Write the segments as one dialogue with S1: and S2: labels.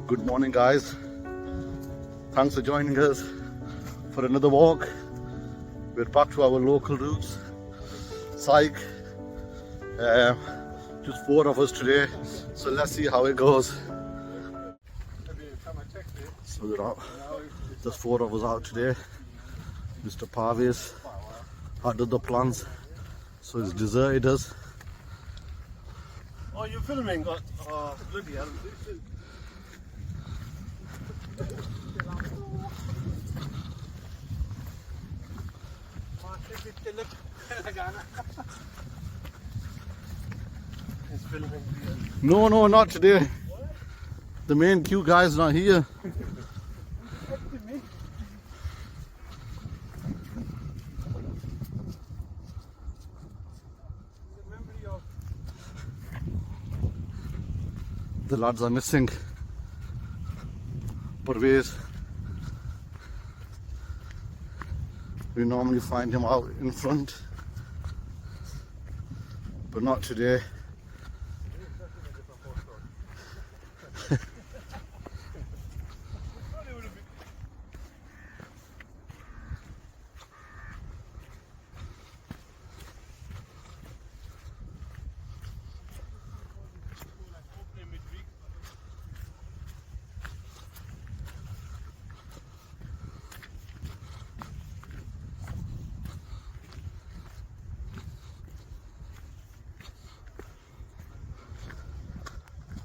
S1: Good morning, guys. Thanks for joining us for another walk. We're back to our local routes, Syke. Just 4 of us today, so let's see how it goes. So we're out. There's 4 of us out today. Mr. Pavis had other plans, so he's deserted us.
S2: Oh, you're filming? Oh, bloody hell. He's filming.
S1: No, not today. The main Q guy's not here. The lads are missing. Parvez. We normally find him out in front, but not today.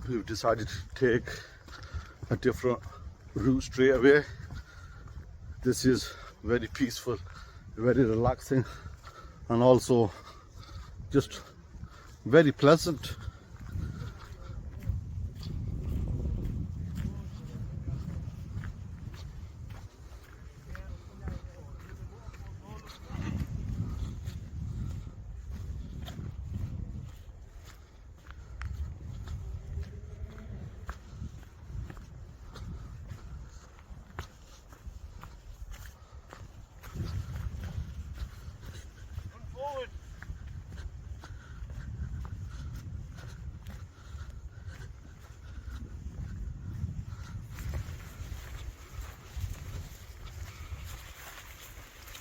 S1: We've decided to take a different route straight away. This is very peaceful, very relaxing, and also just very pleasant.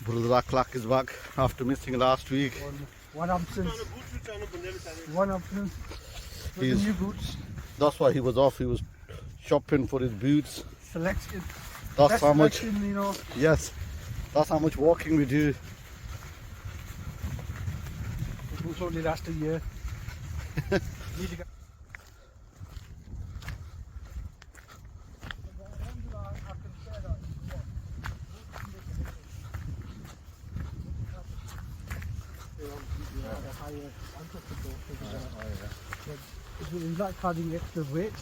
S1: Brother Akhlaq is back after missing last week.
S3: One absence. One absence. For the new boots.
S1: That's why he was off. He was shopping for his boots.
S3: Selected.
S1: That's how much.
S3: Selection, you know.
S1: Yes, that's how much walking we do.
S3: The boots only last a year. Need to get. It will like carrying extra weight.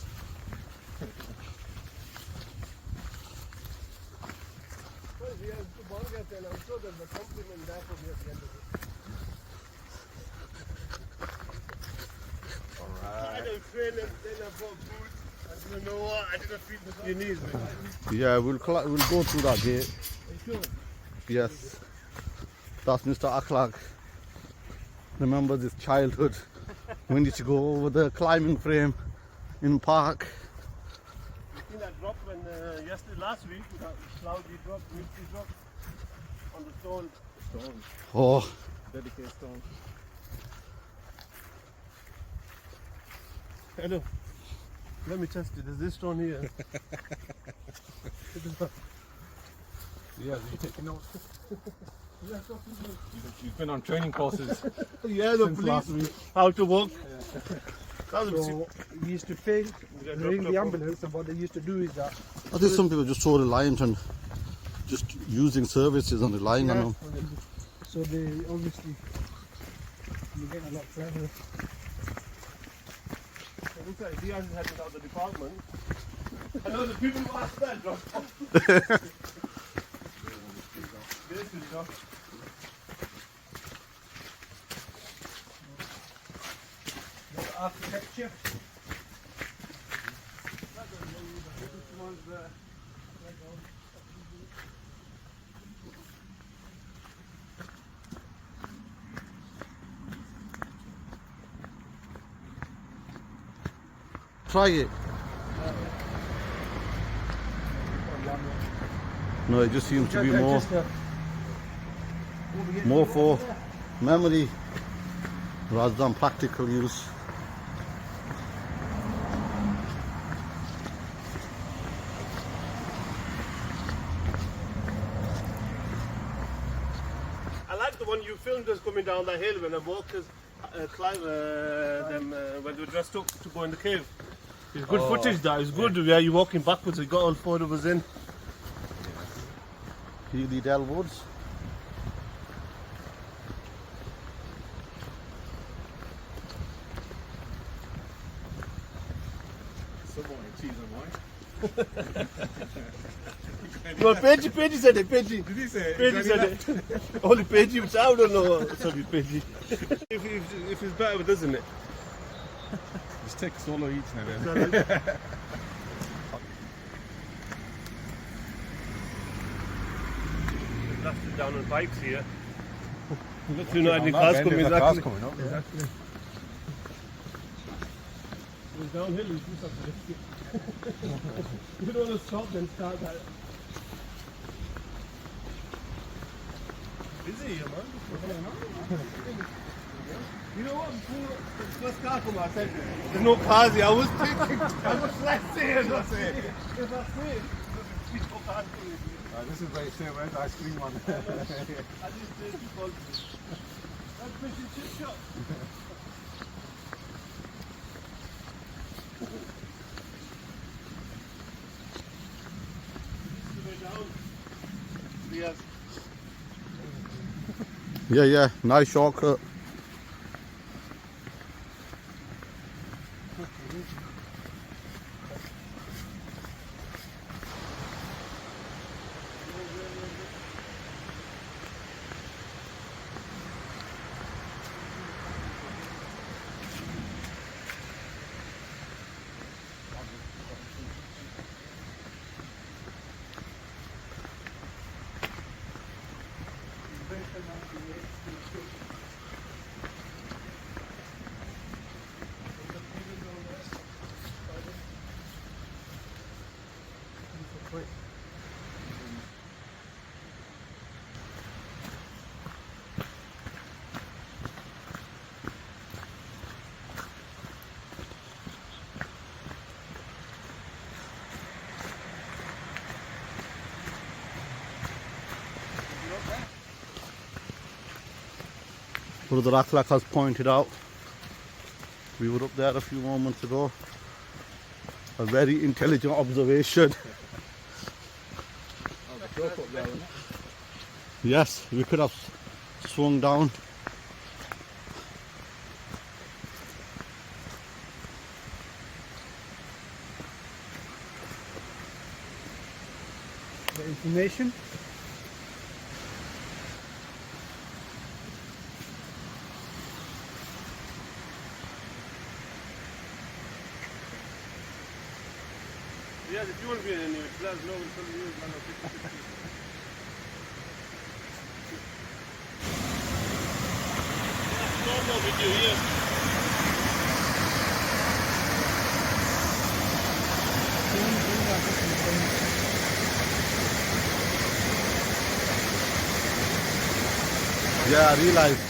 S2: I don't feel it, then I bought boots. I don't know what, I didn't feel your knees.
S1: Yeah, we'll go through that gate. Yes, that's Mr. Akhlaq. Remember this childhood. We need to go over the climbing frame in park.
S2: You seen that drop when last week, that cloudy drop, misty drop on the stone.
S1: Oh,
S2: Dedicated stone. Hello. Let me test it. Is this stone here?
S4: Yeah, you're taking notes. You've been on training courses.
S2: Yeah, the
S4: Since last
S2: police.
S4: week.
S2: How to walk.
S3: So we used to fail ring the ambulance, and what they used to do is that.
S1: I think some people are just so reliant on just using services and relying on them.
S3: So they obviously you get a lot further.
S2: It looks like Diaz is heading out the department. I know the people who asked that drop. This is drop.
S3: Architecture.
S1: Try it. No, it just seems to be
S3: Yeah,
S1: more
S3: just, over here.
S1: more for memory rather than practical use.
S2: I like the one you filmed us coming down that hill when the walkers climb them when they were dressed up to go in the cave. It's good footage. That is good. Yeah, you're walking backwards. We got all four of us in.
S1: Healey Dell Woods.
S4: Someone cheese on mine.
S2: No, Peggy said it. Peggy.
S4: Did he say it?
S2: Peggy said it. Only Peggy, which I don't know. Sorry, Peggy. if it's better with us, isn't it?
S4: Just take a solo each now then.
S2: Blasted down on bikes here.
S4: If
S2: you know any cars coming, exactly.
S4: coming up, exactly.
S2: It's downhill, you do something. You don't want to stop and start that. Busy here, man. You know what? Before the first car come out, I said, there's no cars here. I was thinking, how much less here? If I say it, there's no cars coming.
S4: This is very same, right? Ice cream one.
S2: I just did because that's fish and chip shop. Yes.
S1: Yeah, nice shortcut. Brother Akhlaq has pointed out, we were up there a few moments ago, a very intelligent observation. Yes, we could have swung down.
S3: The information.
S2: Yes, if you want to be in any, let us know. We'll tell you. No video here.
S1: Yeah, I realized.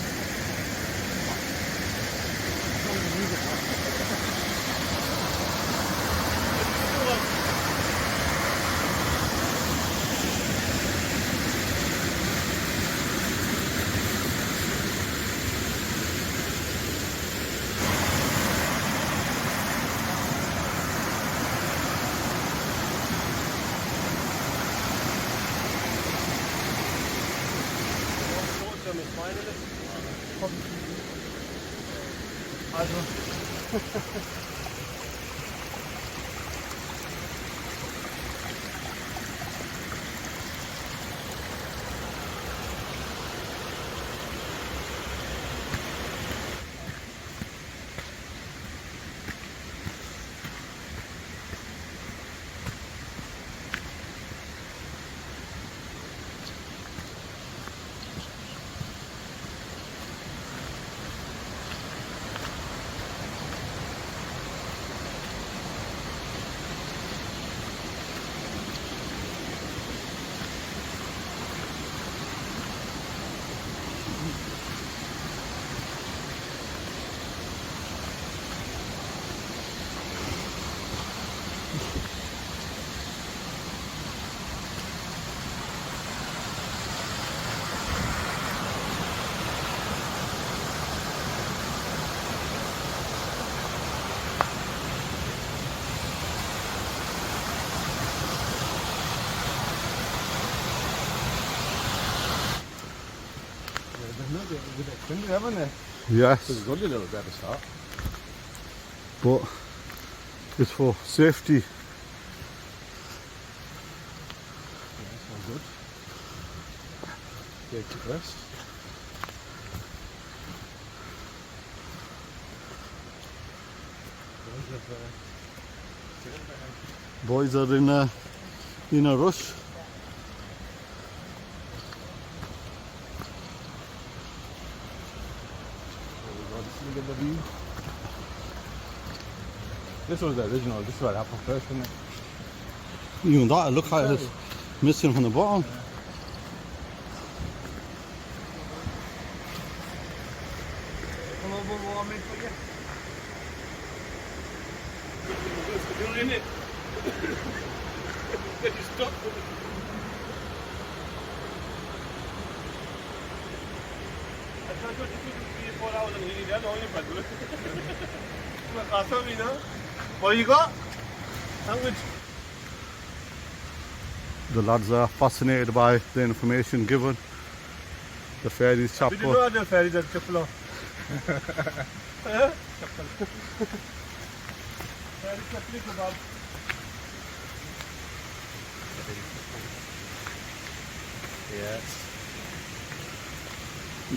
S4: With extended, haven't they?
S1: Yes,
S4: So it's got a little bit of start.
S1: but it's for safety.
S4: Yeah, it's all good. Take the rest.
S1: Boys are in a rush.
S4: This was the original. This is what happened first, isn't it?
S1: Even that, look how it's missing from the bottom.
S3: Come over, warm in for you.
S2: You're in it. Get you stuck. I thought you took 3 or 4 hours and Healey Dell only, but awesome, you know. What you got? Sandwich.
S1: The lads are fascinated by the information given. The ferries
S2: We
S1: chapter.
S2: didn't know the ferries at Chapala. Ferry Chapli kebab.
S4: Yes.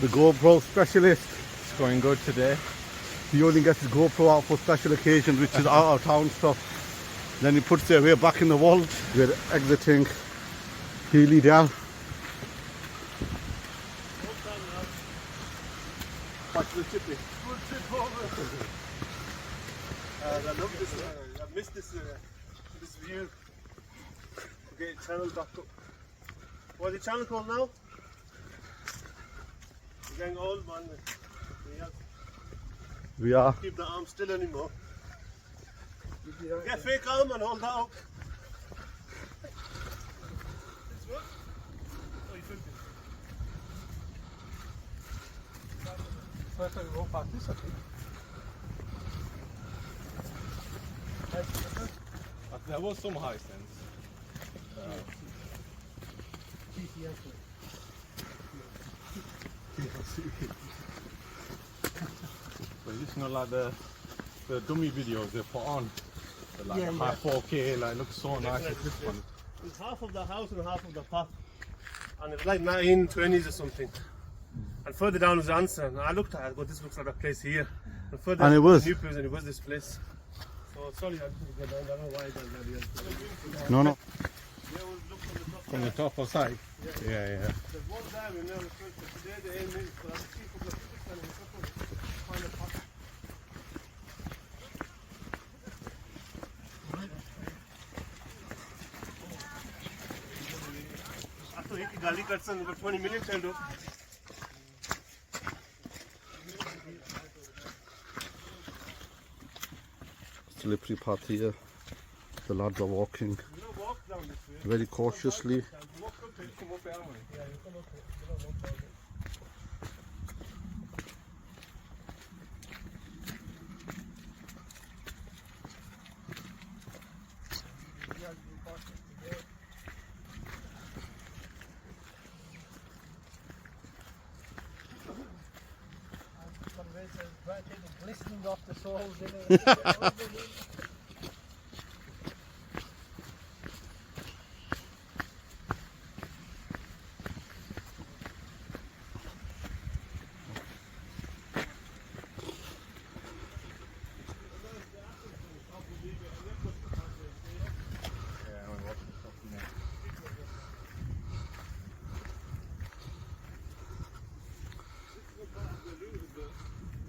S1: The GoPro specialist.
S4: It's going good today.
S1: He only gets his GoPro out for special occasions, which is out of town stuff. Then he puts it away back in the vault. We're exiting Healey Dell.
S2: Watch the chippy. Good trip over. I love this. I miss this view. Okay, channel back up. What's the channel called now? We're getting old, man.
S1: We are.
S2: Keep the arm still anymore. Get fake arm and hold that up. It's good? Oh, you filmed it.
S3: First time we walk past this, I think.
S4: There was some high sense. But it's not like the dummy videos they put on. They're like
S3: Yeah,
S4: the high 4K, like looks so nice. Like this one.
S2: It's half of the house and half of the path. And it's like 1920s or something. And further down is the answer. And I looked at it, but this looks like a place here. And further
S1: And it was.
S2: the new place, and it was this place. So sorry, I didn't get down. I don't know why I done that here.
S1: No, no.
S2: Yeah, we'll look from the top.
S4: From the top of Syke. Yeah.
S2: There's one there we never searched, but today the aim is for us to keep up the people and find a path. तो एक गाली cut सन 20 million चल दो
S1: Slippery path here. The lads are walking very cautiously.
S3: Glistening off the soles,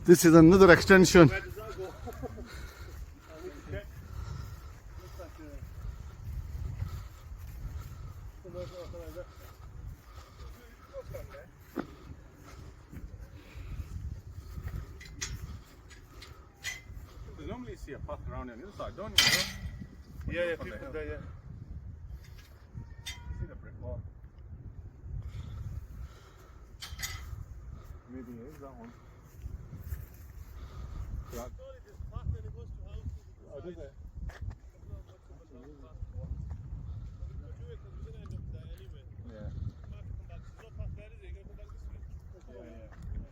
S1: This is another extension.
S2: Where does that go? I need to check. Looks like
S4: You normally see a path around on the other side, don't you?
S2: yeah, people there, yeah.
S4: See the brick wall. Maybe it is that one. That,
S2: Sorry, this path when it goes to house.
S4: oh, does it? Yeah. Yeah, yeah.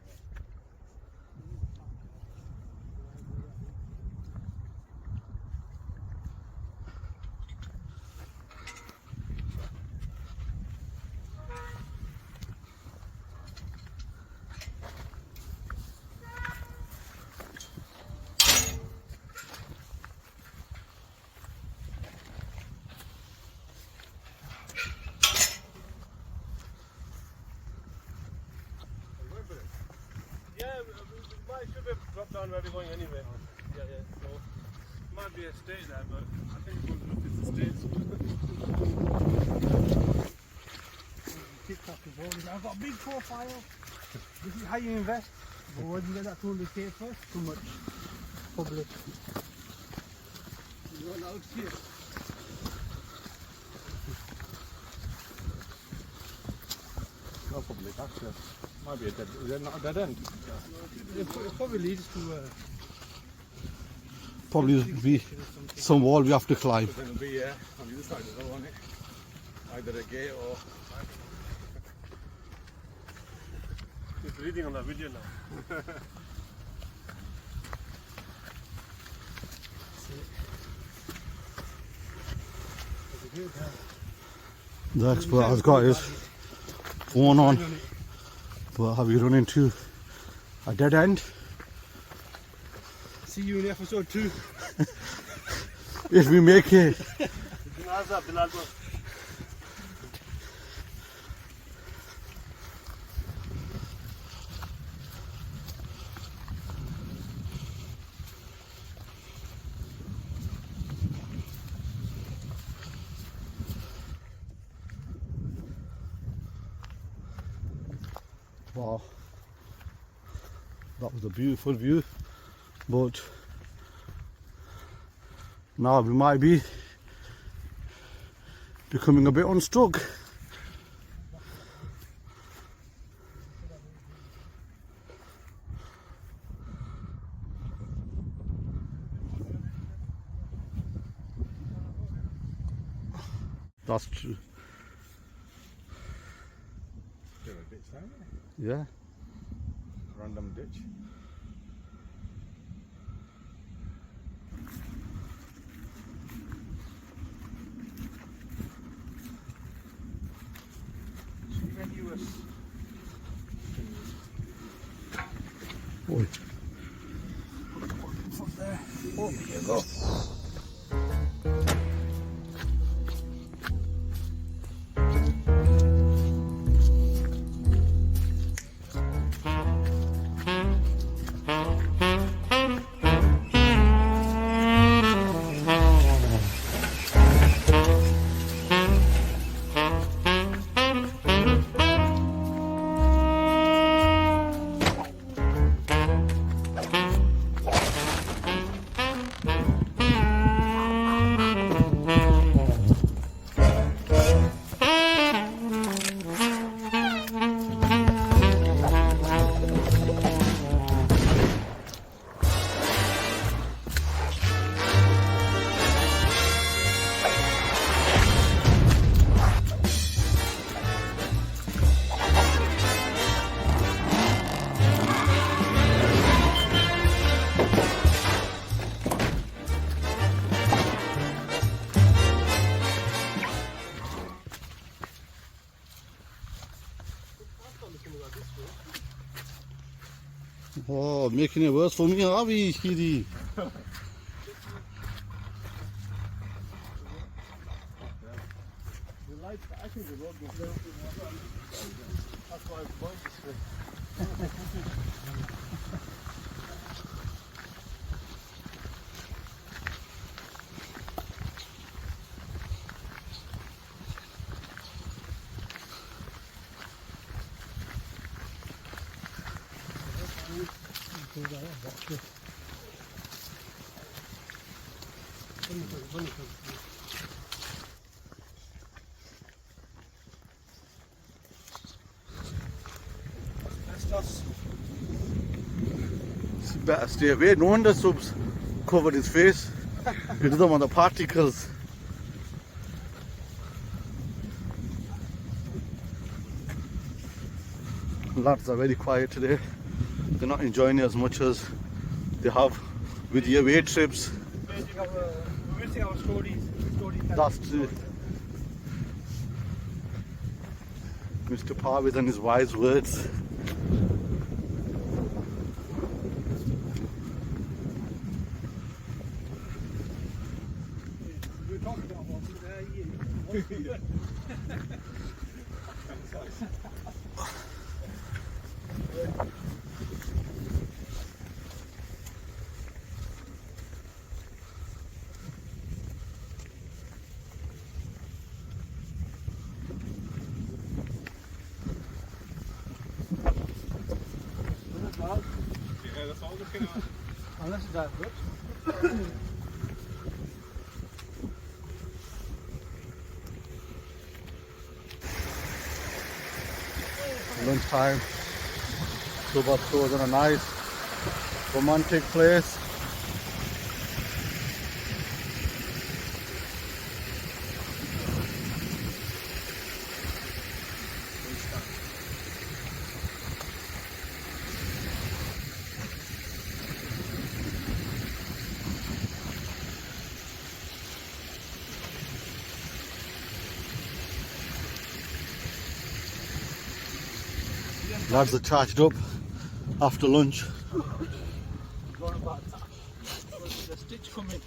S2: drop down where we're going anyway. Yeah. So might be a stay there, but I think we're going to look at the stays.
S3: I've got a big profile. This is how you invest. But when you get that 200k first, too much public. You're not out here.
S4: No public access. Might be a dead, is it not a dead end?
S3: It probably leads to
S1: Probably be some wall we have to climb.
S4: Then it'll be on the other side as well, won't it? Either a gate or...
S2: He's reading on the video now.
S1: The expert has got his phone on, but have you run into a dead end?
S3: see you in episode 2.
S1: If we make it. Wow, that was a beautiful view, but now we might be becoming a bit unstuck. That's true.
S4: There a ditch down there.
S1: Yeah.
S4: Random ditch.
S1: Oi.
S3: From there.
S1: Oh, here you go. Oh, making it worse for me, are we, Healey?
S2: The lights, I think the road goes down. That's why I'm going this way.
S1: Better stay away. No wonder Subs covered his face. He doesn't want the particles. Lads are very quiet today. They're not enjoying it as much as they have with the away trips.
S3: We're missing our stories.
S1: That's true. Mr. Parvis and his wise words.
S3: We're talking about what's there.
S4: looking at?
S3: Unless it's that good.
S1: Lunchtime. Super stores in a nice romantic place. Lads are charged up after lunch.
S3: Going about that. There's a stitch coming.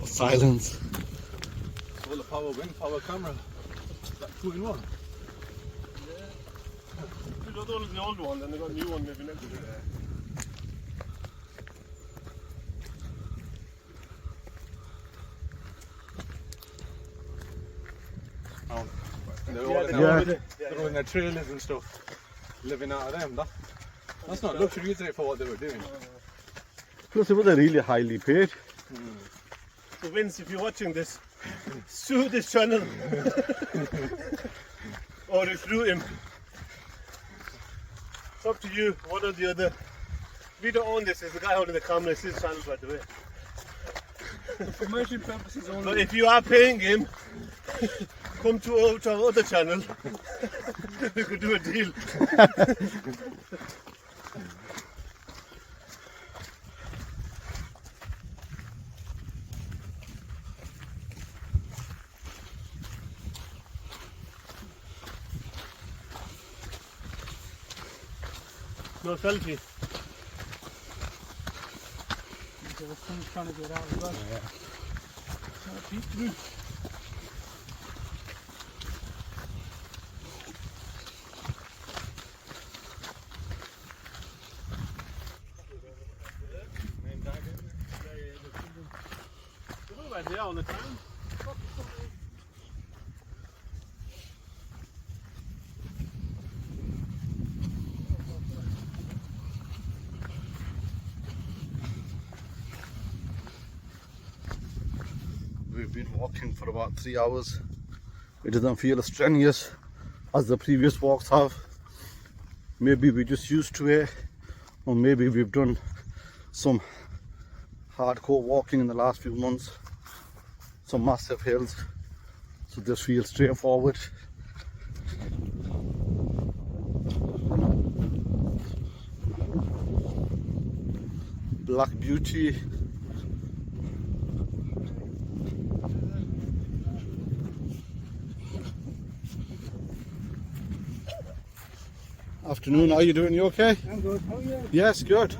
S1: Silence.
S4: Solar power, wind power, camera. That 2-in-1.
S2: Those are the old one, and they got a new one maybe next to it.
S4: They're all in
S1: Yeah.
S4: they're all in their trailers and stuff, living out of them. That's not luxury, is it, for what they were doing?
S1: Plus, they were really highly paid.
S2: So Vince, if you're watching this, sue this channel. Or recruit him. It's up to you, one or the other. We don't own this, it's the guy holding the camera, it's his channel by the way.
S3: For commercial purposes only.
S2: But if you are paying him, come to our other channel. We could do a deal. No selfie.
S3: The sun's trying to get out as well.
S1: Yeah.
S3: Peek through.
S2: They're right there all the time.
S1: We've been walking for about 3 hours. It doesn't feel as strenuous as the previous walks have. Maybe we're just used to it, or maybe we've done some hardcore walking in the last few months, some massive hills, so this feels straightforward. Black Beauty. Afternoon, how are you doing? You okay?
S3: I'm good. How are you?
S1: Yes, good.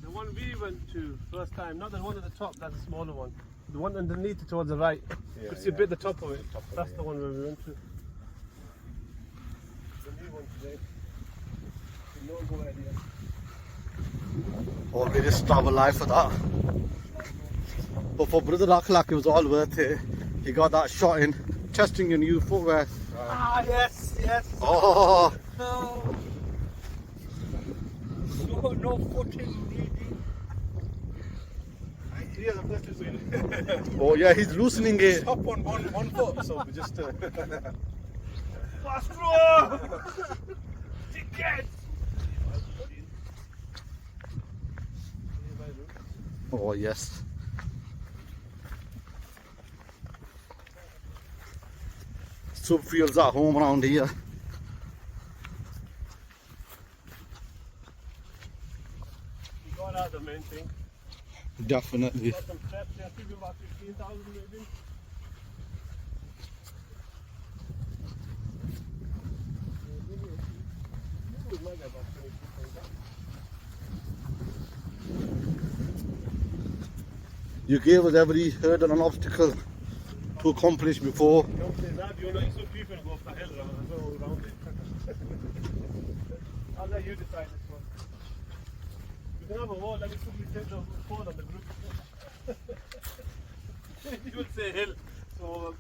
S2: The one we went to first time, not the one at the top, that's a smaller one. The one underneath it towards the right. You can see a bit the top of it. That's the one where we went to. The new one today. No go idea.
S1: Oh, we just travel life for that. But for Brother Akhlaq, it was all worth it. He got that shot in, testing your new footwear.
S3: Ah, yes, yes.
S1: Oh,
S3: No. No footing needed.
S2: Yeah, the place is really.
S1: oh yeah, he's loosening it.
S4: Hop on one foot, so we just.
S2: Castro! Ticket!
S1: Oh yes. Sub feels at home around here.
S2: You got out the main thing.
S1: Definitely.
S2: Got some steps there, I think about 15,000 maybe. We might get about 22,000.
S1: You gave us every hurdle and obstacle to accomplish before.
S2: Don't say that, you know, it's so people go up the hill and go around it. I'll let you decide this one. You can have a wall, let me quickly take the phone on the group. You would say hill, so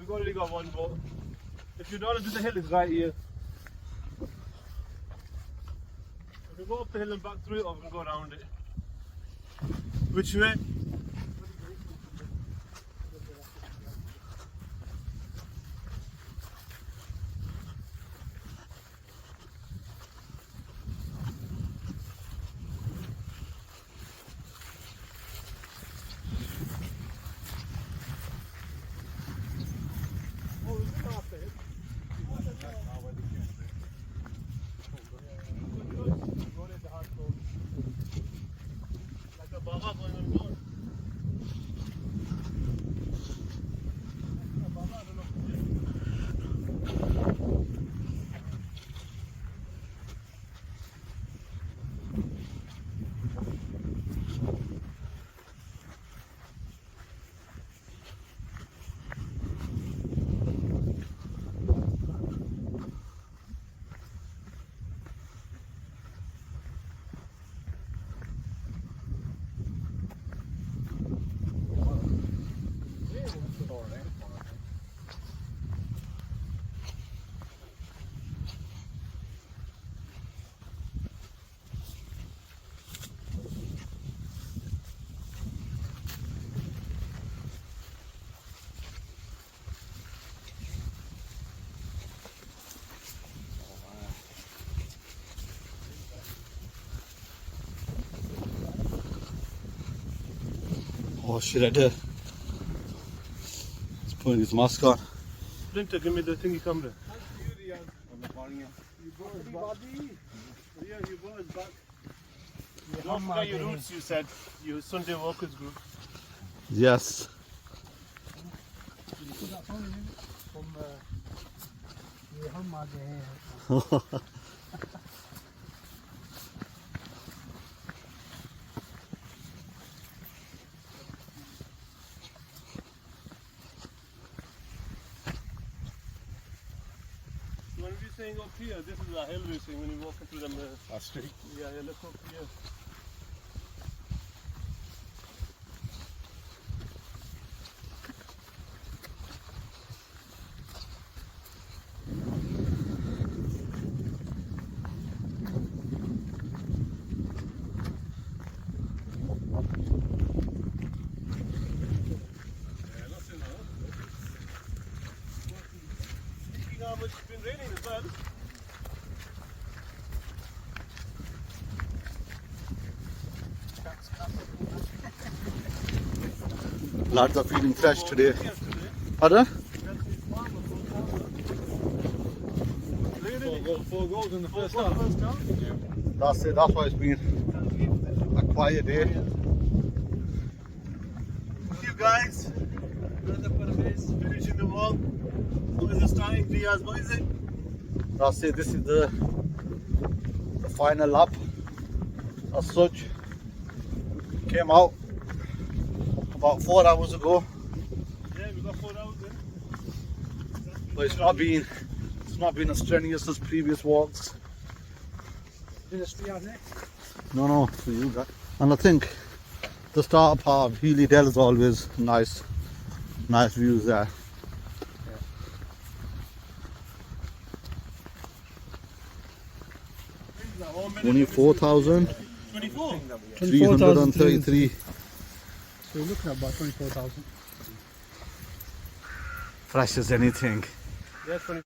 S2: we've already got one vote. If you don't want to do the hill, it's right here. If we go up the hill and back through it, or we can go around it. Which way?
S1: Oh shit, I did. He's putting his mask on.
S2: Splinter, give me the thingy camera.
S3: Yeah, you boys back.
S2: Don't forget your roots, you said. Your Sunday Walkers group.
S1: Yes.
S2: When we're saying up here, this is a hill we're saying when you walk into them.
S4: street.
S2: Yeah, look up here. How much it's been raining as well.
S1: Lads are feeling fresh today. Pardon?
S4: Four goals in the first half.
S1: That's it, that's why it's been a quiet day.
S2: You guys, finishing the wall. What is the starting? Riyaz, what is it?
S1: That's it, this is the final lap as such. Came out about 4 hours ago,
S2: Yeah, we got 4 hours in.
S1: but it's not been as strenuous as previous walks. No, for you guys. And I think the start part of Healey Dell is always nice views there. Only 4,333.
S3: So you're looking at about 24,000.
S1: Fresh as anything.
S2: Yeah, 20.